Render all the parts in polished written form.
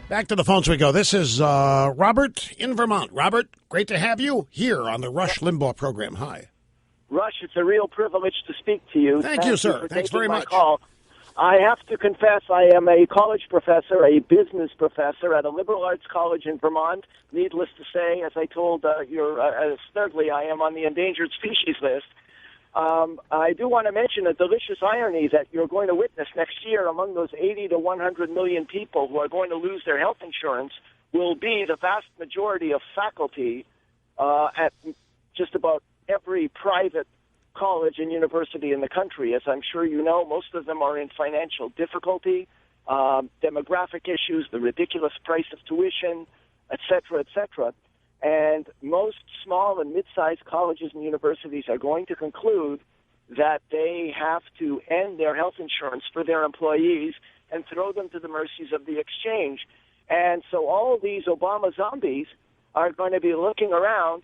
Back to the phones we go. This is Robert in Vermont. Robert, great to have you here on the Rush Limbaugh program. Hi. Rush, it's a real privilege to speak to you. Thank you, sir. For Thanks taking very my much. Call. I have to confess, I am a college professor, a business professor at a liberal arts college in Vermont. Needless to say, as I told Snerdley, I am on the endangered species list. I do want to mention a delicious irony that you're going to witness next year among those 80 to 100 million people who are going to lose their health insurance will be the vast majority of faculty at just about every private college and university in the country. As I'm sure you know, most of them are in financial difficulty, demographic issues, the ridiculous price of tuition, et cetera, et cetera. And most small and mid-sized colleges and universities are going to conclude that they have to end their health insurance for their employees and throw them to the mercies of the exchange. And so all these Obama zombies are going to be looking around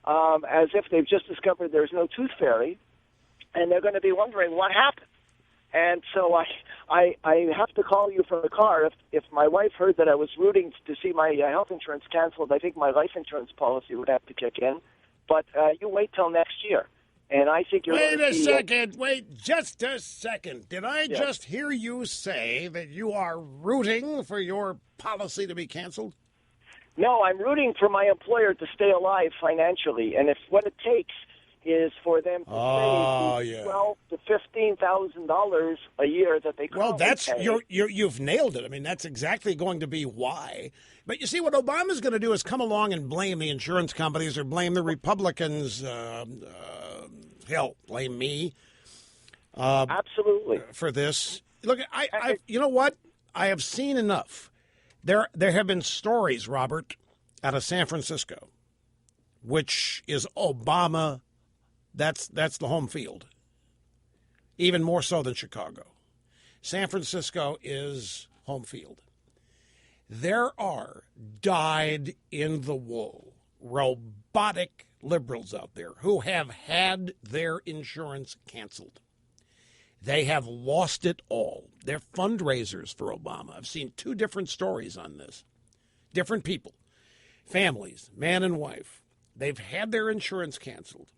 as if they've just discovered there's no tooth fairy, and they're going to be wondering what happened. And so I have to call you from the car. If my wife heard that I was rooting to see my health insurance canceled, I think my life insurance policy would have to kick in. But you wait till next year. And I think you're Wait a second. Wait just a second. Did I Yes. just hear you say that you are rooting for your policy to be canceled? No, I'm rooting for my employer to stay alive financially. And if what it takes is for them to save $12,000 to $15,000 a year that they Well, that's pay. you've nailed it. I mean, that's exactly going to be why. But you see, what Obama's going to do is come along and blame the insurance companies or blame the Republicans. Hell, blame me. Absolutely. For this. Look, I you know what? I have seen enough. There have been stories, Robert, out of San Francisco, which is Obama. That's the home field. Even more so than Chicago. San Francisco is home field. There are dyed-in-the-wool robotic liberals out there who have had their insurance canceled. They have lost it all. They're fundraisers for Obama. I've seen two different stories on this. Different people, families, man and wife. They've had their insurance canceled.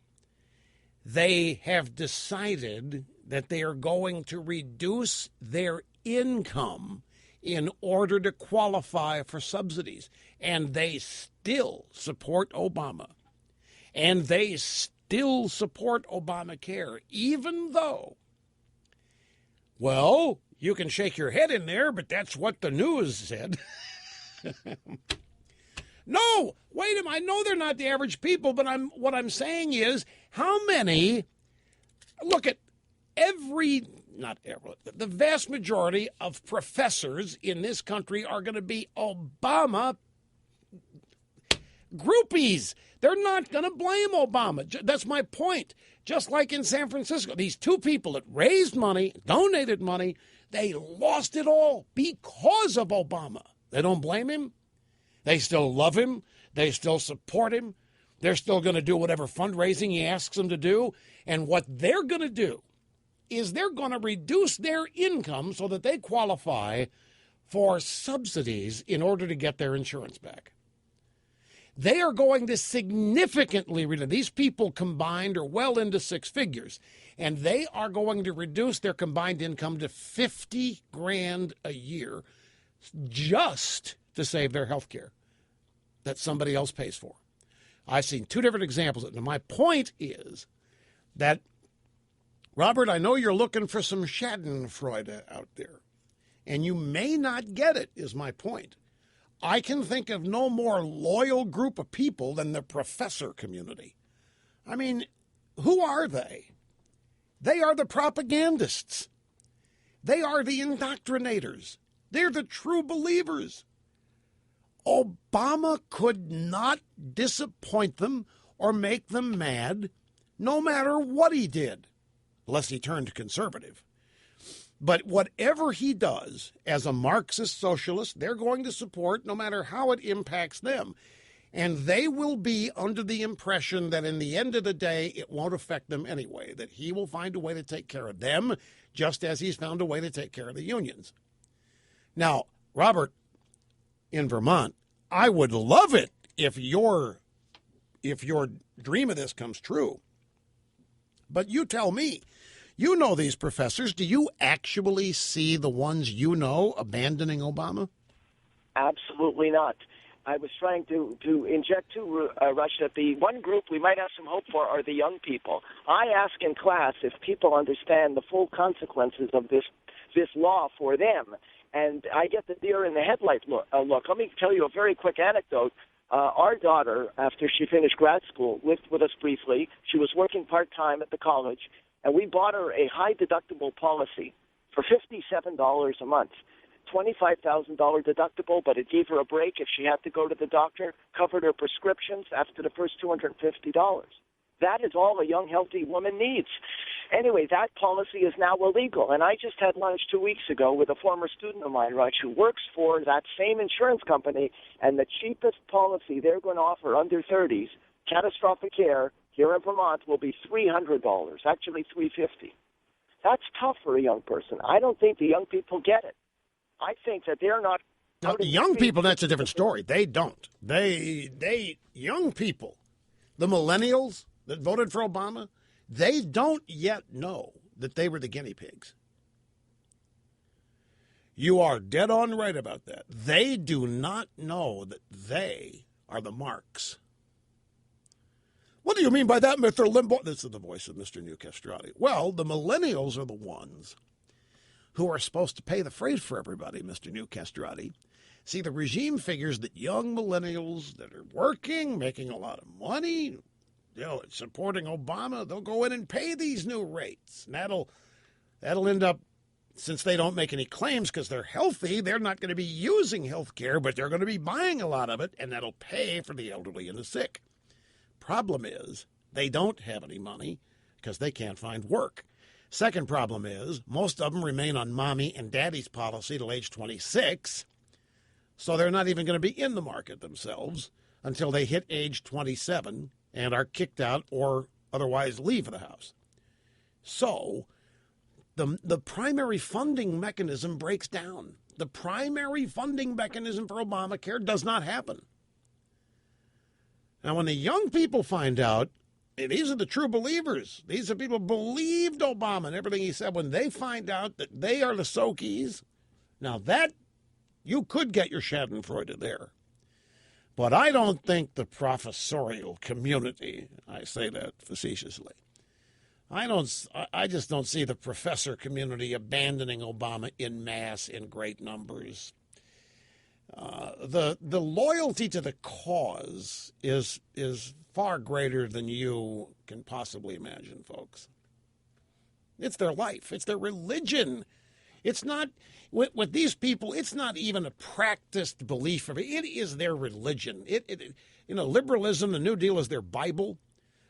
They have decided that they are going to reduce their income in order to qualify for subsidies. And they still support Obama. And they still support Obamacare, even though, well, you can shake your head in there, but that's what the news said. No, wait a minute. I know they're not the average people, but what I'm saying is how many, look at the vast majority of professors in this country are going to be Obama groupies. They're not going to blame Obama. That's my point. Just like in San Francisco, these two people that raised money, donated money, they lost it all because of Obama. They don't blame him. They still love him. They still support him. They're still going to do whatever fundraising he asks them to do. And what they're going to do is they're going to reduce their income so that they qualify for subsidies in order to get their insurance back. They are going to significantly reduce. These people combined are well into six figures, and they are going to reduce their combined income to $50,000 a year just to save their health care that somebody else pays for. I've seen two different examples. And my point is that, Robert, I know you're looking for some schadenfreude out there, and you may not get it, is my point. I can think of no more loyal group of people than the professor community. I mean, who are they? They are the propagandists. They are the indoctrinators. They're the true believers. Obama could not disappoint them or make them mad, no matter what he did, unless he turned conservative. But whatever he does as a Marxist socialist, they're going to support no matter how it impacts them. And they will be under the impression that in the end of the day, it won't affect them anyway, that he will find a way to take care of them, just as he's found a way to take care of the unions. Now, Robert, in Vermont. I would love it if your dream of this comes true. But you tell me, you know these professors. Do you actually see the ones you know abandoning Obama? Absolutely not. I was trying to inject too, Rush, that the one group we might have some hope for are the young people. I ask in class if people understand the full consequences of this law for them, and I get the deer in the headlight look. Let me tell you a very quick anecdote. Our daughter, after she finished grad school, lived with us briefly. She was working part-time at the college, and we bought her a high-deductible policy for $57 a month. $25,000 deductible, but it gave her a break if she had to go to the doctor, covered her prescriptions after the first $250. That is all a young, healthy woman needs. Anyway, that policy is now illegal, and I just had lunch 2 weeks ago with a former student of mine, Raj, who works for that same insurance company, and the cheapest policy they're going to offer under 30s, catastrophic care, here in Vermont, will be $300, actually $350. That's tough for a young person. I don't think the young people get it. I think that they're not. Now, young people, that's a different story. They don't. Young people, the millennials that voted for Obama, they don't yet know that they were the guinea pigs. You are dead on right about that. They do not know that they are the marks. What do you mean by that, Mr. Limbaugh? This is the voice of Mr. New Castrati. Well, the millennials are the ones who are supposed to pay the freight for everybody, Mr. New Castrati. See, the regime figures that young millennials that are working, making a lot of money, supporting Obama, they'll go in and pay these new rates. And that'll end up, since they don't make any claims because they're healthy, they're not going to be using health care, but they're going to be buying a lot of it, and that'll pay for the elderly and the sick. Problem is, they don't have any money because they can't find work. Second problem is, most of them remain on mommy and daddy's policy till age 26, so they're not even going to be in the market themselves until they hit age 27 and are kicked out or otherwise leave the house. So the primary funding mechanism breaks down. The primary funding mechanism for Obamacare does not happen. Now, when the young people find out, these are the true believers. These are people who believed Obama and everything he said. When they find out that they are the Sokies, now that you could get your Schadenfreude there. But I don't think the professorial community, I say that facetiously, I just don't see the professor community abandoning Obama en masse in great numbers. The loyalty to the cause is far greater than you can possibly imagine, folks. It's their life. It's their religion. It's not, with these people, it's not even a practiced belief of it. It is their religion. Liberalism, the New Deal is their Bible.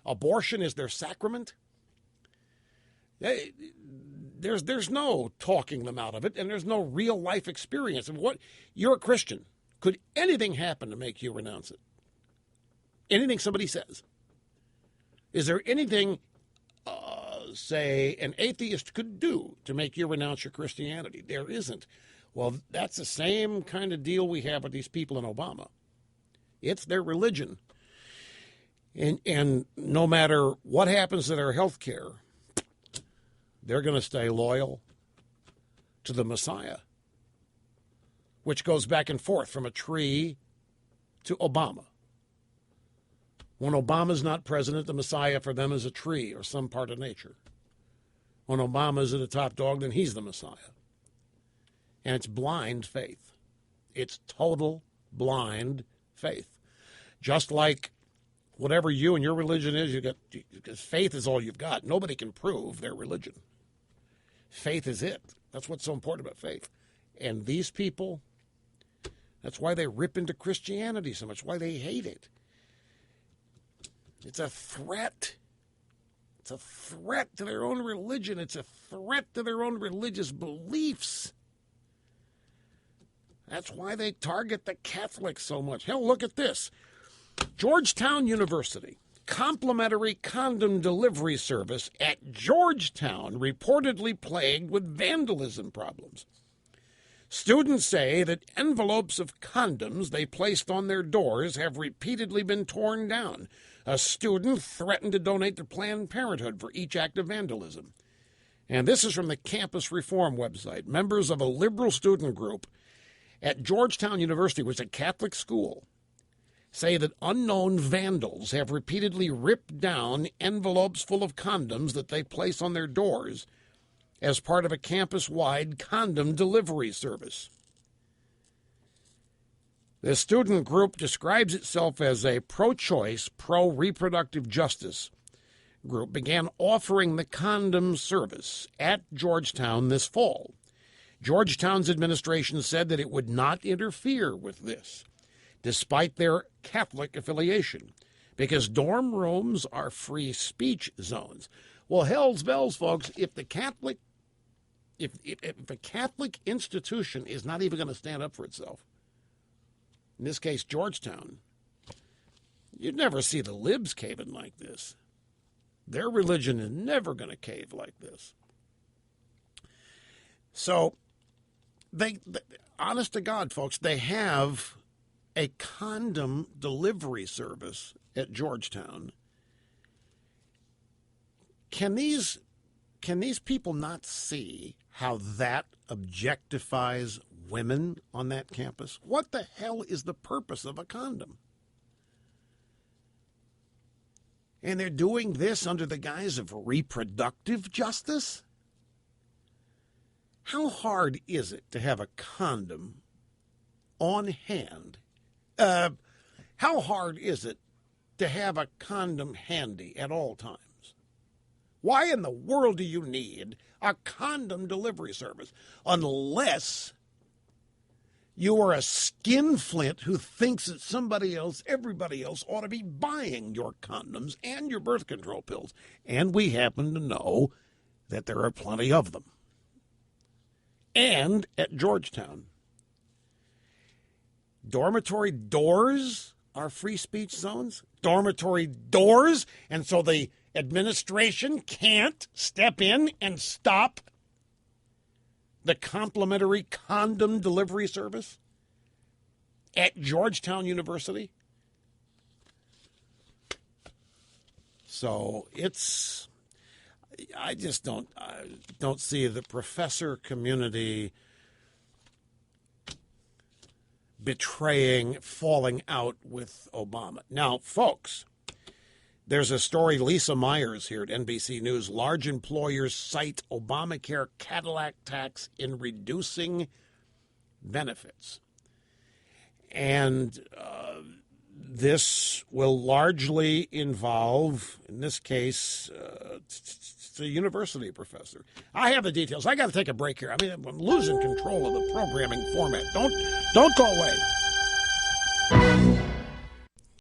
Abortion is their sacrament. There's no talking them out of it, and there's no real life experience. And you're a Christian. Could anything happen to make you renounce it? Anything somebody says? Is there anything, say, an atheist could do to make you renounce your Christianity? There isn't. Well, that's the same kind of deal we have with these people in Obama. It's their religion. And no matter what happens to their health care, they're going to stay loyal to the Messiah, which goes back and forth from a tree to Obama. When Obama's not president, the Messiah for them is a tree or some part of nature. When Obama's the top dog, then he's the Messiah. And it's blind faith. It's total blind faith. Just like whatever you and your religion is, because faith is all you've got. Nobody can prove their religion. Faith is it. That's what's so important about faith. And these people, that's why they rip into Christianity so much, why they hate it. It's a threat. It's a threat to their own religion. It's a threat to their own religious beliefs. That's why they target the Catholics so much. Hell, look at this. Georgetown University, complimentary condom delivery service at Georgetown reportedly plagued with vandalism problems. Students say that envelopes of condoms they placed on their doors have repeatedly been torn down. A student threatened to donate to Planned Parenthood for each act of vandalism. And this is from the Campus Reform website. Members of a liberal student group at Georgetown University, which is a Catholic school, say that unknown vandals have repeatedly ripped down envelopes full of condoms that they place on their doors as part of a campus-wide condom delivery service. The student group describes itself as a pro-choice, pro-reproductive justice group, began offering the condom service at Georgetown this fall. Georgetown's administration said that it would not interfere with this, despite their Catholic affiliation, because dorm rooms are free speech zones. Well, hell's bells, folks, if a Catholic institution is not even going to stand up for itself, in this case, Georgetown, you'd never see the libs caving like this. Their religion is never going to cave like this. So, they, honest to God, folks, they have a condom delivery service at Georgetown. Can these people not see how that objectifies women on that campus? What the hell is the purpose of a condom? And they're doing this under the guise of reproductive justice? How hard is it to have a condom on hand? How hard is it to have a condom handy at all times? Why in the world do you need a condom delivery service unless you are a skinflint who thinks that everybody else ought to be buying your condoms and your birth control pills? And we happen to know that there are plenty of them. And at Georgetown, dormitory doors are free speech zones. Dormitory doors, and so the administration can't step in and stop the complimentary condom delivery service at Georgetown University. So I just don't see the professor community falling out with Obama. Now, folks, there's a story, Lisa Myers here at NBC News. Large employers cite Obamacare Cadillac tax in reducing benefits. And this will largely involve, in this case, it's a university professor. I have the details. I got to take a break here. I mean, I'm losing control of the programming format. Don't go away.